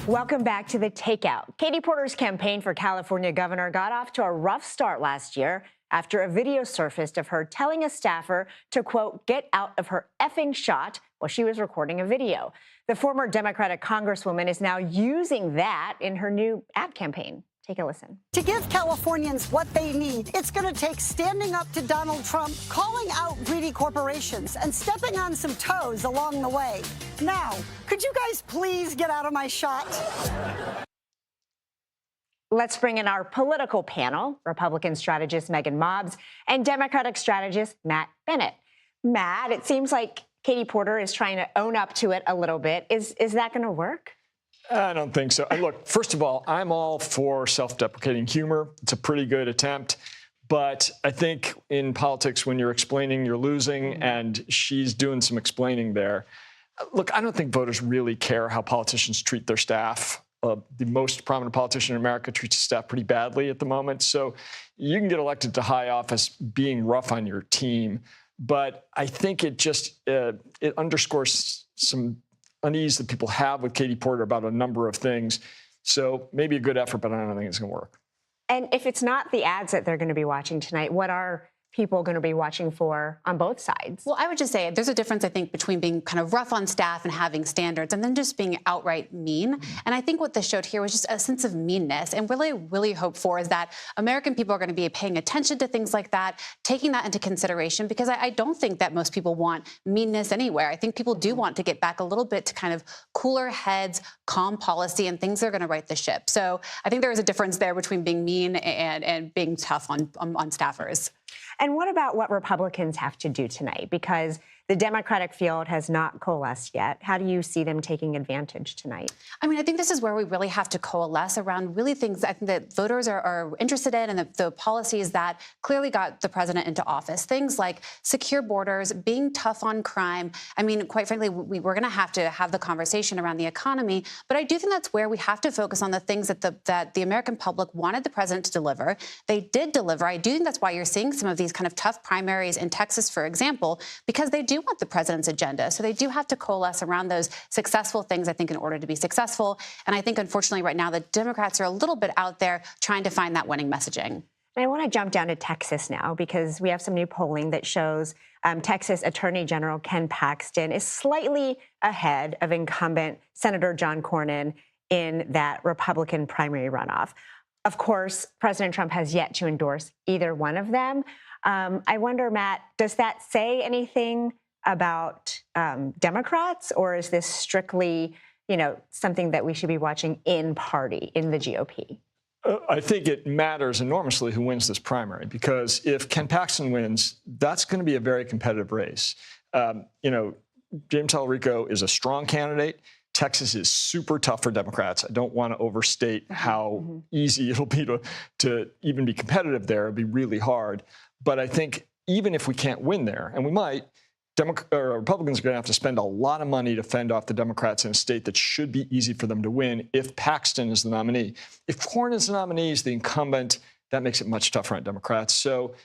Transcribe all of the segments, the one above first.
Welcome back to The Takeout. Katie Porter's campaign for California governor got off to a rough start last year after a video surfaced of her telling a staffer to, quote, get out of her effing shot while she was recording a video. The former Democratic congresswoman is now using that in her new ad campaign. Take a listen. To give Californians what they need, it's going to take standing up to Donald Trump, calling out greedy corporations, and stepping on some toes along the way. Now, could you guys please get out of my shot? Let's bring in our political panel, Republican strategist Meaghan and Democratic strategist Matt Bennett. Matt, it seems like Katie Porter is trying to own up to it a little bit. Is that going to work? I don't think so. Look, first of all, I'm all for self-deprecating humor. It's a pretty good attempt. But I think in politics, when you're explaining, you're losing, and she's doing some explaining there. Look, I don't think voters really care how politicians treat their staff. The most prominent politician in America treats his staff pretty badly at the moment. So you can get elected to high office being rough on your team. But I think it just it underscores some unease that people have with Katie Porter about a number of things. So maybe a good effort, but I don't think it's going to work. And if it's not the ads that they're going to be watching tonight, what are people going to be watching for on both sides? Well, I would just say there's a difference, I think, between being kind of rough on staff and having standards and then just being outright mean. And I think what this showed here was just a sense of meanness. And really hope for is that American people are going to be paying attention to things like that, taking that into consideration, because I don't think that most people want meanness anywhere. I think people do want to get back a little bit to kind of cooler heads, calm policy, and things that are going to right the ship. So I think there is a difference there between being mean and being tough on staffers. And what about what Republicans have to do tonight? Because the Democratic field has not coalesced yet. How do you see them taking advantage tonight? I mean, I think this is where we really have to coalesce around really things I think that voters are interested in, and the policies that clearly got the president into office. Things like secure borders, being tough on crime. I mean, quite frankly, we're going to have the conversation around the economy. But I do think that's where we have to focus on the things that the American public wanted the president to deliver. They did deliver. I do think that's why you're seeing some of these kind of tough primaries in Texas, for example, because they do want the president's agenda. So they do have to coalesce around those successful things, I think, in order to be successful. And I think, unfortunately, right now, the Democrats are a little bit out there trying to find that winning messaging. And I want to jump down to Texas now, because we have some new polling that shows Texas Attorney General Ken Paxton is slightly ahead of incumbent Senator John Cornyn in that Republican primary runoff. Of course, President Trump has yet to endorse either one of them. I wonder, Matt, does that say anything about Democrats, or is this strictly, something that we should be watching in party, in the GOP? I think it matters enormously who wins this primary, because if Ken Paxton wins, that's going to be a very competitive race. James Talarico is a strong candidate. Texas is super tough for Democrats. I don't want to overstate how easy it'll be to even be competitive there. It'll be really hard. But I think even if we can't win there, and we might, Republicans are going to have to spend a lot of money to fend off the Democrats in a state that should be easy for them to win if Paxton is the nominee. If Cornyn is the nominee, is the incumbent, that makes it much tougher on Democrats. So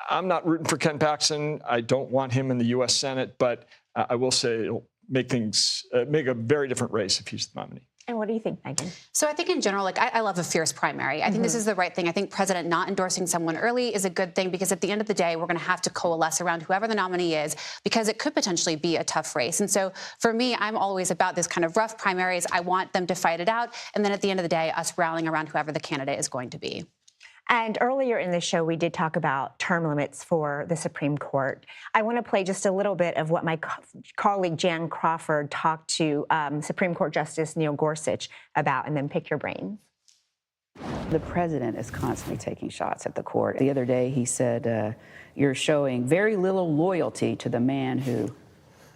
I'm not rooting for Ken Paxton. I don't want him in the U.S. Senate, but I will say it'll make a very different race if he's the nominee. And what do you think, Meaghan? So I think in general, I love a fierce primary. I think this is the right thing. I think President not endorsing someone early is a good thing, because at the end of the day, we're going to have to coalesce around whoever the nominee is, because it could potentially be a tough race. And so for me, I'm always about this kind of rough primaries. I want them to fight it out. And then at the end of the day, us rallying around whoever the candidate is going to be. And earlier in the show, we did talk about term limits for the Supreme Court. I want to play just a little bit of what my colleague Jan Crawford talked to Supreme Court Justice Neil Gorsuch about, and then pick your brains. The president is constantly taking shots at the court. The other day, he said, you're showing very little loyalty to the man who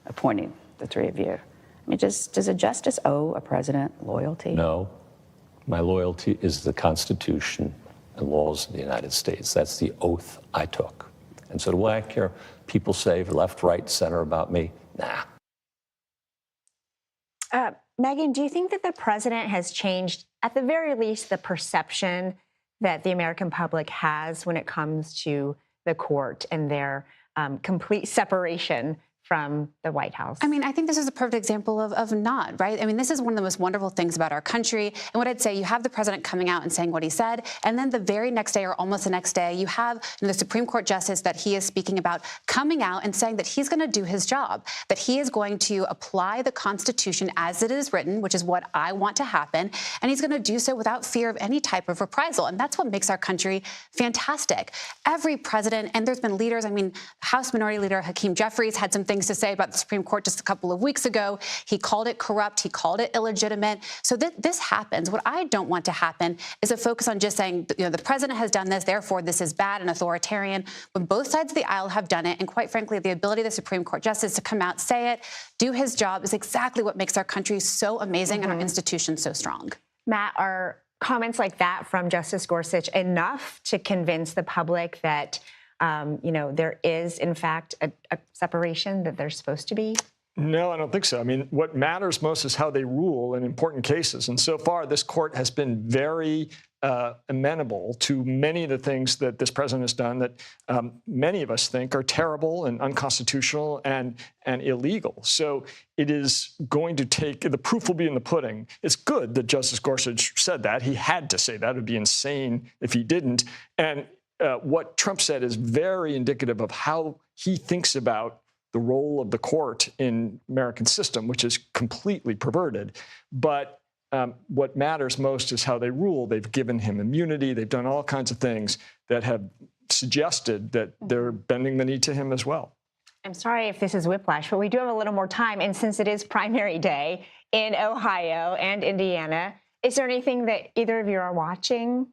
appointed the three of you. I mean, does a justice owe a president loyalty? No. My loyalty is the Constitution and laws of the United States. That's the oath I took. And so do I care people say left, right, center about me? Nah. Meaghan, do you think that the president has changed, at the very least, the perception that the American public has when it comes to the court and their complete separation from the White House? I mean, I think this is a perfect example of not, right? I mean, this is one of the most wonderful things about our country. And what I'd say, you have the president coming out and saying what he said, and then the very next day or almost the next day, you have the Supreme Court justice that he is speaking about coming out and saying that he's going to do his job, that he is going to apply the Constitution as it is written, which is what I want to happen, and he's going to do so without fear of any type of reprisal. And that's what makes our country fantastic. Every president, and there's been leaders, I mean, House Minority Leader Hakeem Jeffries had some things to say about the Supreme Court just a couple of weeks ago. He called it corrupt. He called it illegitimate. So this happens. What I don't want to happen is a focus on just saying, the president has done this, therefore this is bad and authoritarian. When both sides of the aisle have done it, and quite frankly, the ability of the Supreme Court justice to come out, say it, do his job is exactly what makes our country so amazing and our institutions so strong. Matt, are comments like that from Justice Gorsuch enough to convince the public that there is, in fact, a separation that there's supposed to be? No, I don't think so. I mean, what matters most is how they rule in important cases. And so far, this court has been very amenable to many of the things that this president has done that many of us think are terrible and unconstitutional and illegal. So it is going to take, the proof will be in the pudding. It's good that Justice Gorsuch said that. He had to say that. It would be insane if he didn't. And what Trump said is very indicative of how he thinks about the role of the court in American system, which is completely perverted. But what matters most is how they rule. They've given him immunity. They've done all kinds of things that have suggested that they're bending the knee to him as well. I'm sorry if this is whiplash, but we do have a little more time. And since it is primary day in Ohio and Indiana, is there anything that either of you are watching?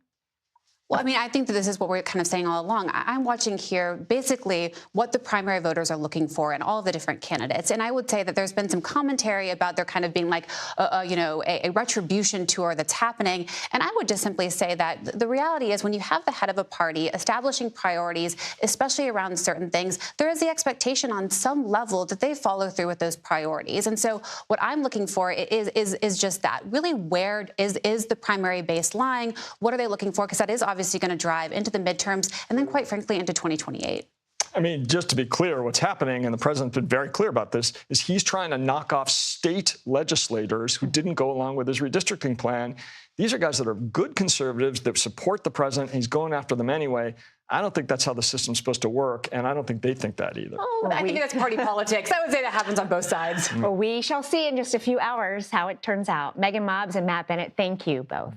Well, I mean, I think that this is what we're kind of saying all along. I'm watching here basically what the primary voters are looking for in all of the different candidates. And I would say that there's been some commentary about there kind of being like, a retribution tour that's happening. And I would just simply say that the reality is when you have the head of a party establishing priorities, especially around certain things, there is the expectation on some level that they follow through with those priorities. And so what I'm looking for is just that. Really, where is the primary base lying? What are they looking for? Because that is obviously going to drive into the midterms and then, quite frankly, into 2028. I mean, just to be clear, what's happening, and the president's been very clear about this, is he's trying to knock off state legislators who didn't go along with his redistricting plan. These are guys that are good conservatives that support the president. He's going after them anyway. I don't think that's how the system's supposed to work, and I don't think they think that either. Oh, I think that's party politics. I would say that happens on both sides. Well, we shall see in just a few hours how it turns out. Meaghan Mobbs and Matt Bennett, thank you both.